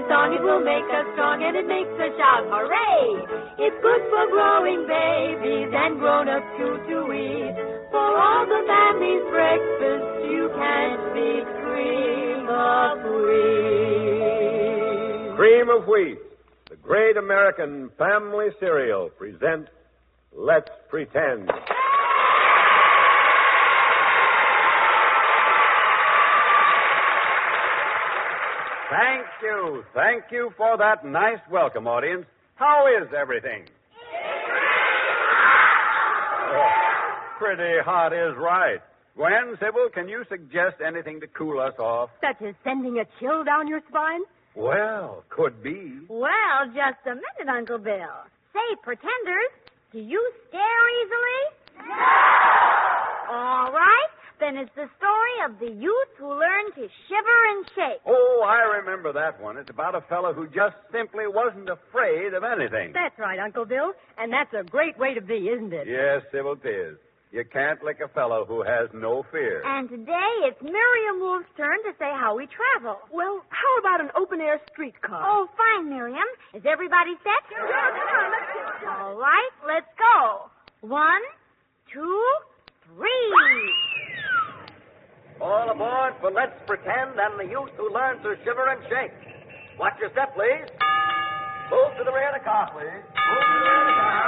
song, it will make us strong, and it makes us shout, hooray! It's good for growing babies and grown-ups to eat. For all the family's breakfast, you can feed cream of wheat. Cream of Wheat, the great American family cereal, presents Let's Pretend. Thank you for that nice welcome, audience. How is everything? Pretty hot is right. Gwen, Sybil, can you suggest anything to cool us off? Such as sending a chill down your spine? Well, could be. Well, just a minute, Uncle Bill. Say, pretenders, do you stare easily? No! All right. Then it's the story of the youth who learned to shiver and shake. Oh, I remember that one. It's about a fellow who just simply wasn't afraid of anything. That's right, Uncle Bill. And that's a great way to be, isn't it? Yes, Sybil, it is. You can't lick a fellow who has no fear. And today it's Miriam Wolf's turn to say how we travel. Well, how about an open-air streetcar? Oh, fine, Miriam. Is everybody set? Yeah, come on, let's get All right, let's go. 1, 2, 3. All aboard for Let's Pretend and the youth who learn to shiver and shake. Watch your step, please. Move to the rear of the car, please. Move to the rear of the car.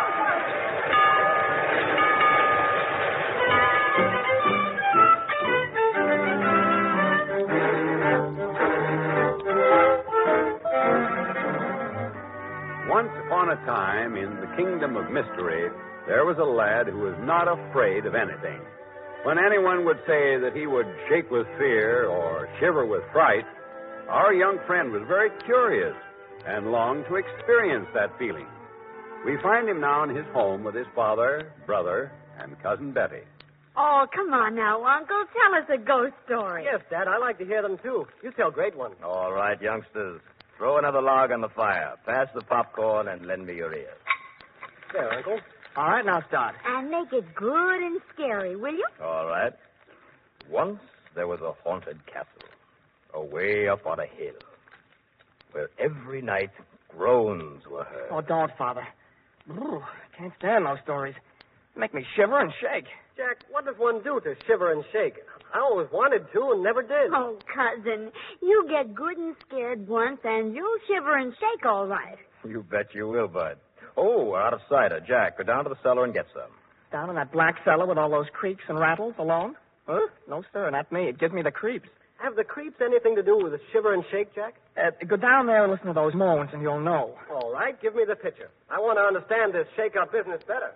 Once upon a time, in the kingdom of mystery, there was a lad who was not afraid of anything. When anyone would say that he would shake with fear or shiver with fright, our young friend was very curious and longed to experience that feeling. We find him now in his home with his father, brother, and Cousin Betty. Oh, come on now, Uncle. Tell us a ghost story. Yes, Dad, I like to hear them, too. You tell great ones. All right, youngsters. Throw another log on the fire. Pass the popcorn and lend me your ears. There, Uncle. All right, now start. And make it good and scary, will you? All right. Once there was a haunted castle, away up on a hill, where every night groans were heard. Oh, don't, Father. Ooh, can't stand those stories. They make me shiver and shake. Jack, what does one do to shiver and shake? I always wanted to and never did. Oh, cousin, you get good and scared once, and you'll shiver and shake all right. You bet you will, Bud. Oh, we're out of cider. Jack, go down to the cellar and get some. Down in that black cellar with all those creaks and rattles alone? Huh? No, sir, not me. It gives me the creeps. Have the creeps anything to do with the shiver and shake, Jack? Go down there and listen to those moans, and you'll know. All right, give me the picture. I want to understand this shake-up business better.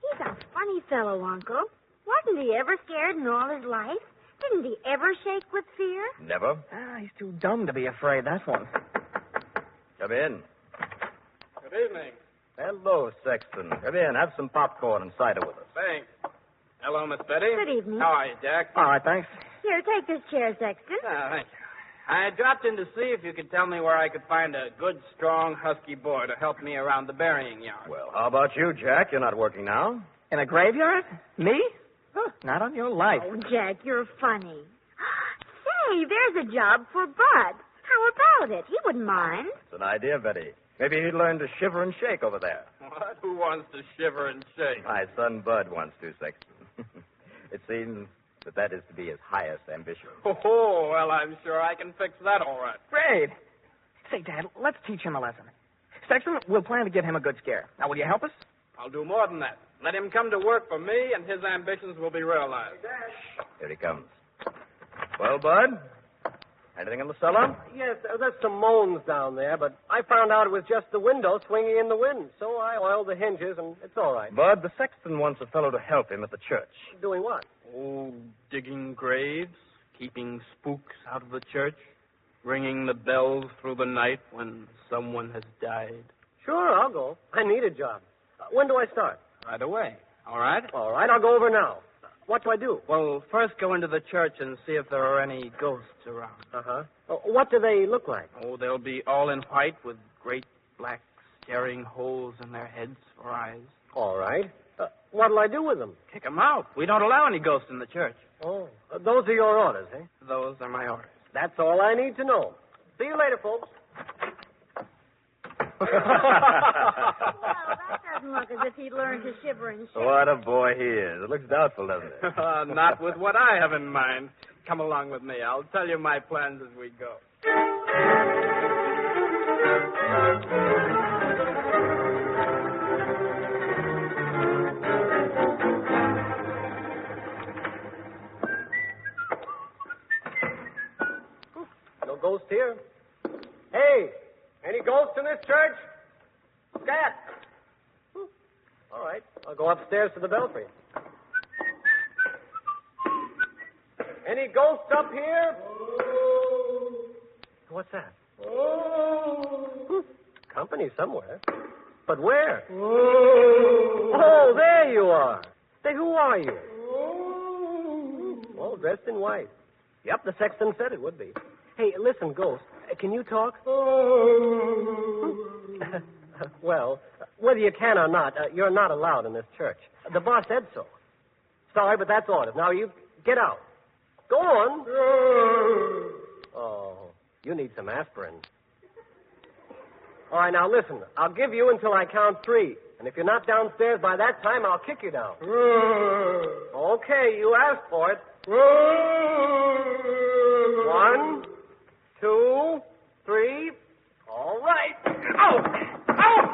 He's a funny fellow, Uncle. Wasn't he ever scared in all his life? Didn't he ever shake with fear? Never. He's too dumb to be afraid, that's one. Come in. Good evening. Hello, Sexton. Come in. Have some popcorn and cider with us. Thanks. Hello, Miss Betty. Good evening. How are you, Jack? All right, thanks. Here, take this chair, Sexton. Thank you. I dropped in to see if you could tell me where I could find a good, strong, husky boy to help me around the burying yard. Well, how about you, Jack? You're not working now. In a graveyard? Me? Huh, not on your life. Oh, Jack, you're funny. Say, there's a job for Bud. How about it? He wouldn't mind. It's an idea, Betty. Maybe he'd learn to shiver and shake over there. What? Who wants to shiver and shake? My son Bud wants to, Sexton. It seems that is to be his highest ambition. Oh, well, I'm sure I can fix that all right. Great. Say, Dad, let's teach him a lesson. Sexton, we'll plan to give him a good scare. Now, will you help us? I'll do more than that. Let him come to work for me, and his ambitions will be realized. Here he comes. Well, Bud, anything in the cellar? Yes, there's some moans down there, but I found out it was just the window swinging in the wind, so I oiled the hinges, and it's all right. Bud, the sexton wants a fellow to help him at the church. Doing what? Oh, digging graves, keeping spooks out of the church, ringing the bells through the night when someone has died. Sure, I'll go. I need a job. When do I start? Right away. All right? All right, I'll go over now. What do I do? Well, first go into the church and see if there are any ghosts around. Uh-huh. What do they look like? Oh, they'll be all in white with great black staring holes in their heads for eyes. All right. What'll I do with them? Kick them out. We don't allow any ghosts in the church. Oh, those are your orders, eh? Those are my orders. That's all I need to know. See you later, folks. Well, that doesn't look as if he'd learned to shiver and shake. What a boy he is. It looks doubtful, doesn't it? Not with what I have in mind. Come along with me. I'll tell you my plans as we go. No ghost here. Hey, any ghosts in this church? Scat. All right, I'll go upstairs to the belfry. Any ghosts up here? What's that? Company somewhere. But where? Oh, there you are. Say, who are you? All dressed in white. Yep, the sexton said it would be. Hey, listen, Ghost, can you talk? Well, whether you can or not, you're not allowed in this church. The boss said so. Sorry, but that's orders. Now, you get out. Go on. Oh, you need some aspirin. All right, now listen. I'll give you until I count 3. And if you're not downstairs by that time, I'll kick you down. Okay, you asked for it. 1, 2, 3. All right. Ow! Ow!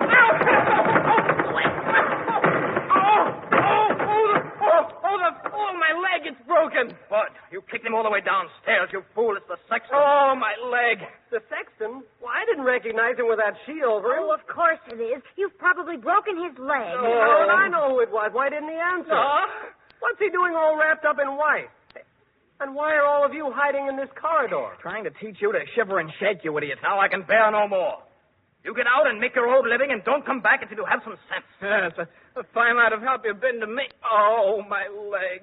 Oh, my leg, it's broken. What? You kicked him all the way downstairs, you fool. It's the sexton. Oh, my leg. The sexton? Well, I didn't recognize him with that shield over him. Oh, of course it is. You've probably broken his leg. Oh, I know who it was. Why didn't he answer? What's he doing all wrapped up in white? And why are all of you hiding in this corridor? Trying to teach you to shiver and shake, you idiot. Now I can bear no more. You get out and make your old living and don't come back until you have some sense. Yes, a fine lot of help you've been to me. Oh, my leg.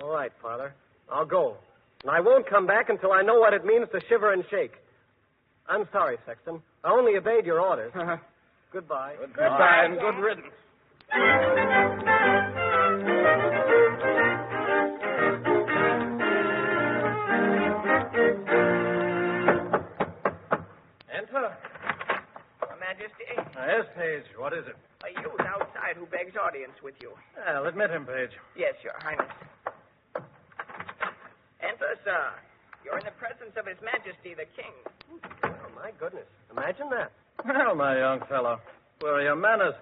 All right, Father. I'll go. And I won't come back until I know what it means to shiver and shake. I'm sorry, Sexton. I only obeyed your orders. Goodbye. Goodbye and good riddance. Enter. Your Majesty, Yes, Page. What is it? a youth outside who begs audience with you. Well, admit him, Page. Yes, Your Highness. Enter, sir. You're in the presence of His Majesty, the King. Oh, my goodness. Imagine that. Well, my young fellow, where are your manners?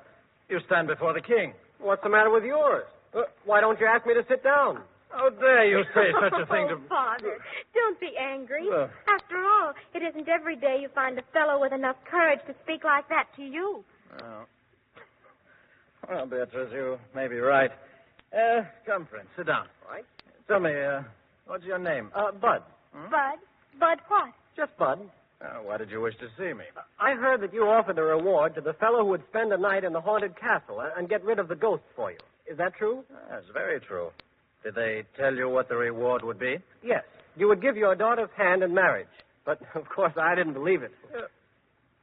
You stand before the king. What's the matter with yours? Why don't you ask me to sit down? How dare you say such a thing to... Oh, Father, don't be angry. Uh. After all, it isn't every day you find a fellow with enough courage to speak like that to you. Oh. Well, Beatrice, you may be right. Come, friend, sit down. Right. Tell me, what's your name? Bud. Bud? Bud what? Just Bud. Why did you wish to see me? I heard that you offered a reward to the fellow who would spend a night in the haunted castle and get rid of the ghosts for you. Is that true? That's very true. Did they tell you what the reward would be? Yes. You would give your daughter's hand in marriage. But, of course, I didn't believe it.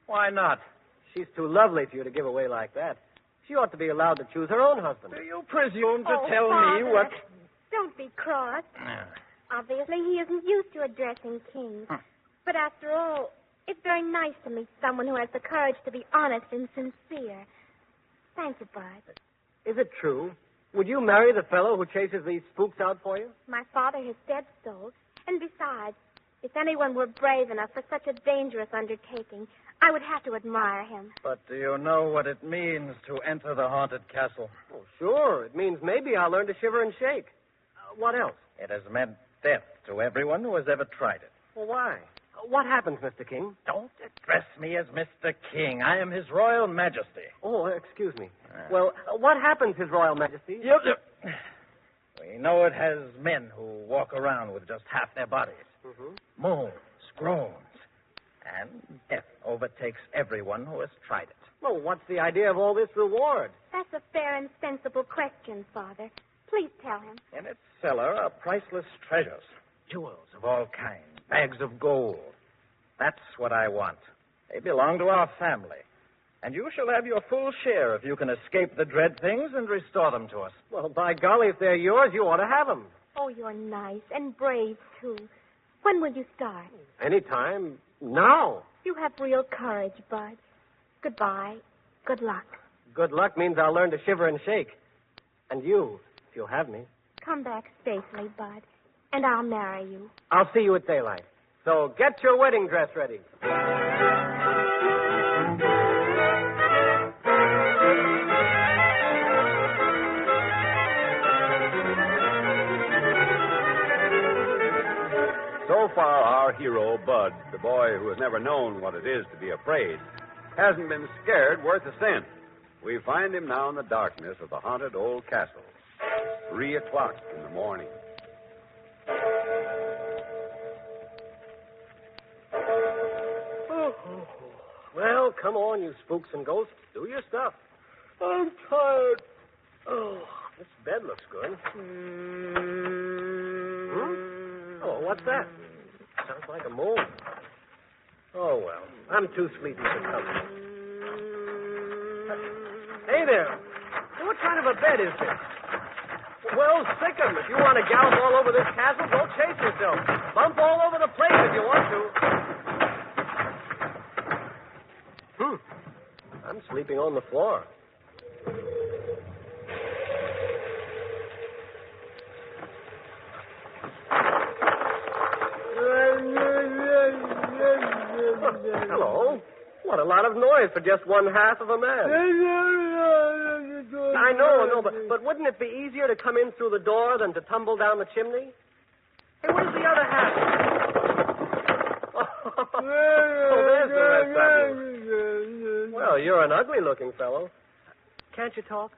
Why not? She's too lovely for you to give away like that. She ought to be allowed to choose her own husband. Do you presume to tell Father, me what... Don't be cross. Obviously, he isn't used to addressing kings. But after all, it's very nice to meet someone who has the courage to be honest and sincere. Thank you, Bud. Is it true? Would you marry the fellow who chases these spooks out for you? My father has said so. And besides, if anyone were brave enough for such a dangerous undertaking, I would have to admire him. But do you know what it means to enter the haunted castle? Oh, sure. It means maybe I'll learn to shiver and shake. What else? It has meant death to everyone who has ever tried it. Well, why? What happens, Mr. King? Don't address me as Mr. King. I am His Royal Majesty. Oh, excuse me. Well, what happens, His Royal Majesty? We know it has men who walk around with just half their bodies. Mm-hmm. Moans, groans, and death overtakes everyone who has tried it. Well, what's the idea of all this reward? That's a fair and sensible question, Father. Please tell him. In its cellar are priceless treasures, jewels of all kinds, bags of gold. That's what I want. They belong to our family. And you shall have your full share if you can escape the dread things and restore them to us. Well, by golly, if they're yours, you ought to have them. Oh, you're nice and brave, too. When will you start? Anytime. Now. You have real courage, Bud. Goodbye. Good luck. Good luck means I'll learn to shiver and shake. And you, if you'll have me. Come back safely, Bud, and I'll marry you. I'll see you at daylight. So get your wedding dress ready. So far, our hero, Bud, the boy who has never known what it is to be afraid, hasn't been scared worth a cent. We find him now in the darkness of the haunted old castle. 3 o'clock in the morning. Well, come on, you spooks and ghosts. Do your stuff. I'm tired. Oh, this bed looks good. Oh, what's that? Sounds like a moan. Oh, well, I'm too sleepy for company. Hey there. What kind of a bed is this? Well, sick 'em. If you want to gallop all over this castle, go chase yourself. Bump all over the place if you want to. I'm sleeping on the floor. Hello. What a lot of noise for just one half of a man. I know, but wouldn't it be easier to come in through the door than to tumble down the chimney? Hey, where's the other half? There's the rest of you. Well, you're an ugly-looking fellow. Can't you talk?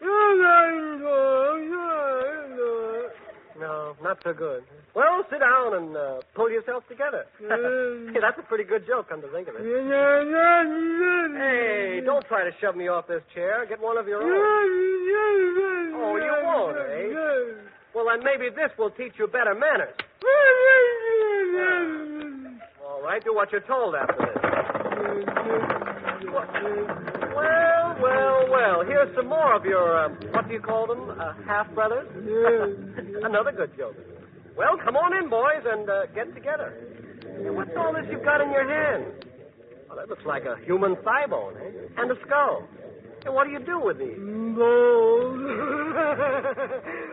No, not so good. Well, sit down and pull yourself together. Hey, that's a pretty good joke, come to think of it. Hey, don't try to shove me off this chair. Get one of your own. Oh, you won't, eh? Well, then maybe this will teach you better manners. All right, do what you're told after this. Well, here's some more of your, what do you call them, half-brothers? Another good joke. Well, come on in, boys, and get together. Hey, what's all this you've got in your hand? Well, that looks like a human thigh bone, eh? And a skull. Hey, what do you do with these? Bowl.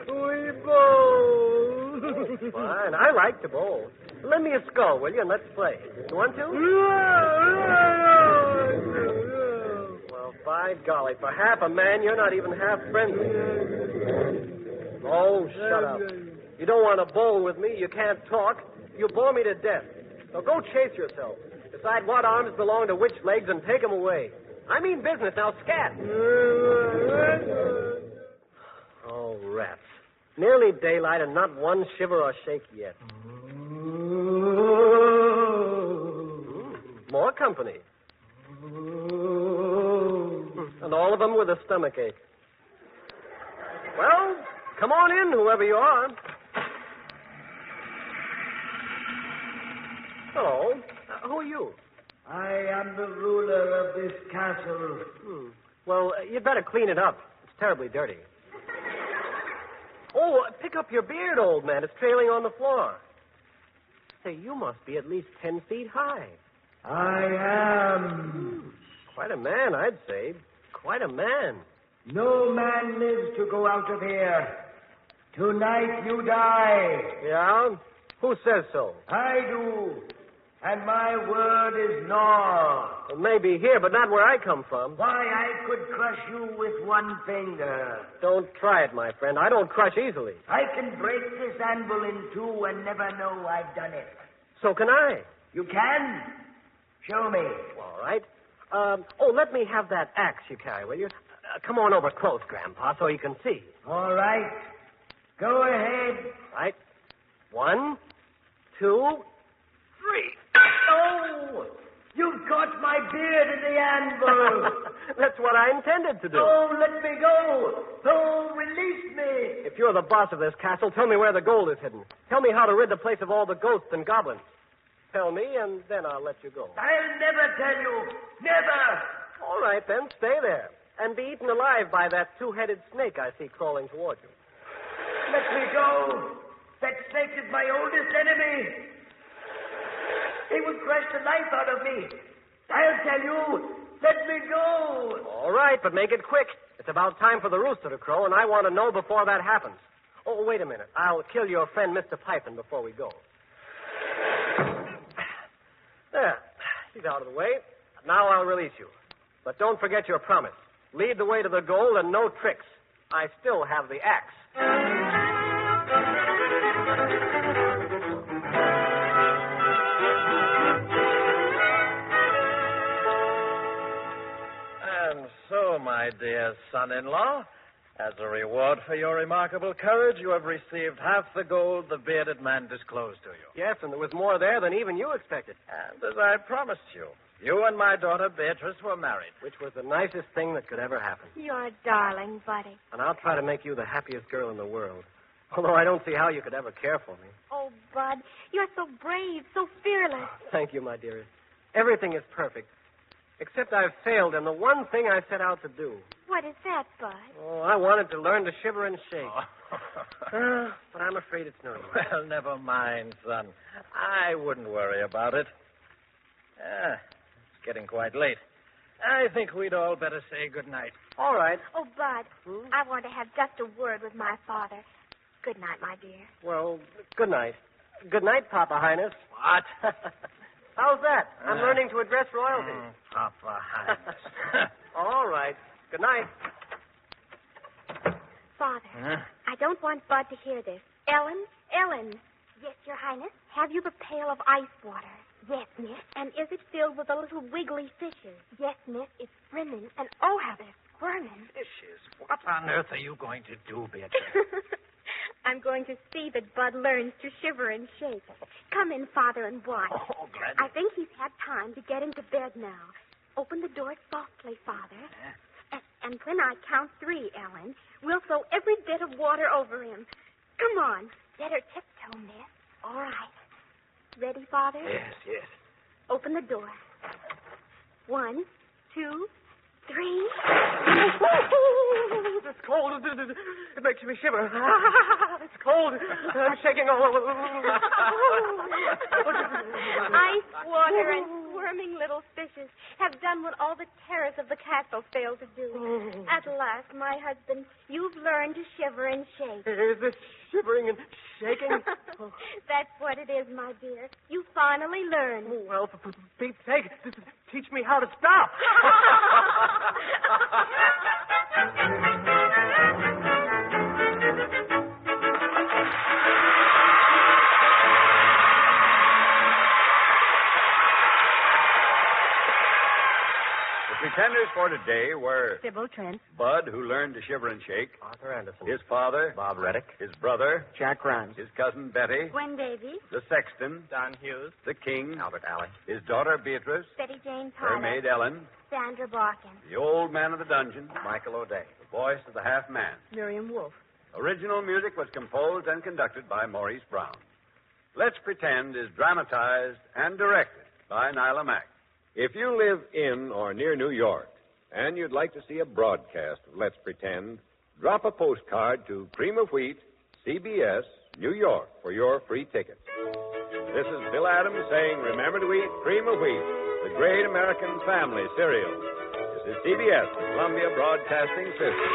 We bowl. Oh, fine, I like to bowl. Lend me a skull, will you, and let's play. You want to? Well, by golly, for half a man, you're not even half friendly. Oh, shut up. You don't want to bowl with me. You can't talk. You bore me to death. So go chase yourself. Decide what arms belong to which legs and take them away. I mean business. Now, scat. Oh, rats. Nearly daylight and not one shiver or shake yet. More company. And all of them with a stomachache. Well, come on in, whoever you are. Hello. Who are you? I am the ruler of this castle. Well, you'd better clean it up. It's terribly dirty. Oh, pick up your beard, old man. It's trailing on the floor. Say, you must be at least 10 feet high. I am. Quite a man, I'd say. Quite a man. No man lives to go out of here. Tonight you die. Yeah? Who says so? I do. And my word is law. Well, maybe here, but not where I come from. Why, I could crush you with one finger. Don't try it, my friend. I don't crush easily. I can break this anvil in two and never know I've done it. So can I. You can? Show me. All right. Let me have that axe you carry, will you? Come on over close, Grandpa, so you can see. All right. Go ahead. Right. 1, 2, 3. Oh! You've caught my beard in the anvil. That's what I intended to do. Oh, let me go. Oh, release me. If you're the boss of this castle, tell me where the gold is hidden. Tell me how to rid the place of all the ghosts and goblins. Tell me, and then I'll let you go. I'll never tell you. Never. All right, then. Stay there. And be eaten alive by that two-headed snake I see crawling toward you. Let me go. That snake is my oldest enemy. They would crush the life out of me. I'll tell you, let me go. All right, but make it quick. It's about time for the rooster to crow, and I want to know before that happens. Oh, wait a minute. I'll kill your friend, Mr. Pipin, before we go. There. He's out of the way. Now I'll release you. But don't forget your promise. Lead the way to the goal and no tricks. I still have the axe. And so, my dear son-in-law, as a reward for your remarkable courage, you have received half the gold the bearded man disclosed to you. Yes, and there was more there than even you expected. And as I promised you, you and my daughter Beatrice were married. Which was the nicest thing that could ever happen. You're a darling, Buddy. And I'll try to make you the happiest girl in the world. Although I don't see how you could ever care for me. Oh, Bud, you're so brave, so fearless. Thank you, my dearest. Everything is perfect. Except I've failed in the one thing I set out to do. What is that, Bud? Oh, I wanted to learn to shiver and shake. But I'm afraid it's no use. Well, never mind, son. I wouldn't worry about it. It's getting quite late. I think we'd all better say good night. All right. Oh, Bud, I want to have just a word with my father. Good night, my dear. Well, good night. Good night, Papa Highness. What? How's that? I'm learning to address royalty. Papa Highness. All right. Good night. Father, I don't want Bud to hear this. Ellen. Yes, Your Highness? Have you the pail of ice water? Yes, miss. And is it filled with the little wiggly fishes? Yes, miss. It's brimming. And oh, how they're squirming. Fishes? What on earth are you going to do, Beatrice? I'm going to see that Bud learns to shiver and shake. Come in, Father, and watch. Oh, glad. I think he's had time to get into bed now. Open the door softly, Father. And when I count 3, Ellen, we'll throw every bit of water over him. Come on. Better tiptoe, miss. All right. Ready, Father? Yes. Open the door. 1, 2, 3. It's cold. It makes me shiver. It's cold. I'm shaking all over. Ice water and squirming little fishes have done what all the terrors of the castle failed to do. At last, my husband, you've learned to shiver and shake. Is this shivering and shaking? That's what it is, my dear. You finally learned. Well, for Pete's sake, teach me how to stop. The pretenders for today were Sybil Trent. Bud, who learned to shiver and shake, Arthur Anderson. his father, Bob Reddick. his brother, Jack Grimes. his cousin Betty, Gwen Davies, the sexton, Don Hughes. the king, Albert Alley. his daughter Beatrice, Betty Jane her Tyler, maid Ellen, Sandra Barkin. the old man of the dungeon, Michael O'Day. the voice of the half-man. Miriam Wolfe. Original music was composed and conducted by Maurice Brown. Let's Pretend is dramatized and directed by Nila Mack. If you live in or near New York and you'd like to see a broadcast of Let's Pretend, drop a postcard to Cream of Wheat, CBS, New York, for your free ticket. This is Bill Adams saying, remember to eat Cream of Wheat, the great American family cereal. This is CBS, the Columbia Broadcasting System.